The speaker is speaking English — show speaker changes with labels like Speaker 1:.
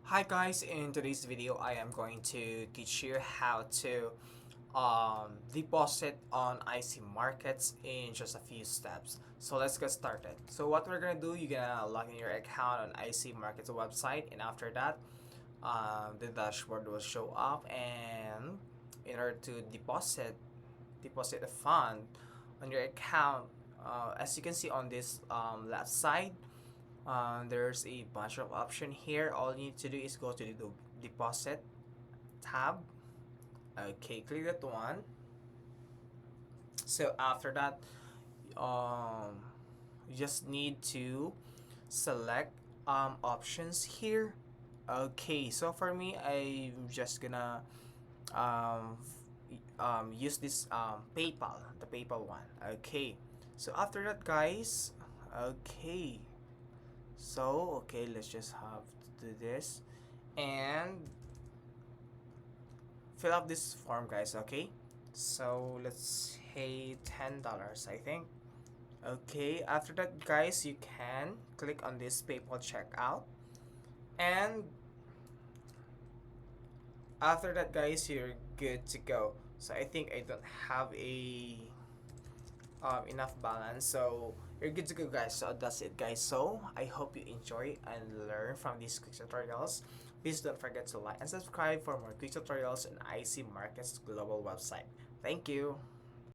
Speaker 1: Hi guys, in today's video I am going to teach you how to deposit on IC markets in just a few steps. So let's get started. So what we're gonna do, you're gonna log in your account on IC markets website, and after that the dashboard will show up, and in order to deposit a fund on your account, as you can see on this left side, there's a bunch of options here. All you need to do is go to the deposit tab. Okay, click that one. So after that, um, you just need to select options here. Okay, so for me, I'm just gonna um, use this PayPal, the PayPal one. Okay, so after that, guys, okay, so okay, let's just have to do this and fill up this form, guys. Okay, so let's say $10, I think. Okay, after that, guys, you can click on this PayPal checkout, and after that, guys, you're good to go. So I think I don't have a enough balance, so you're good to go, guys. So that's it, guys. So I hope you enjoy and learn from these quick tutorials. Please don't forget to like and subscribe for more quick tutorials on IC Markets Global website. Thank you.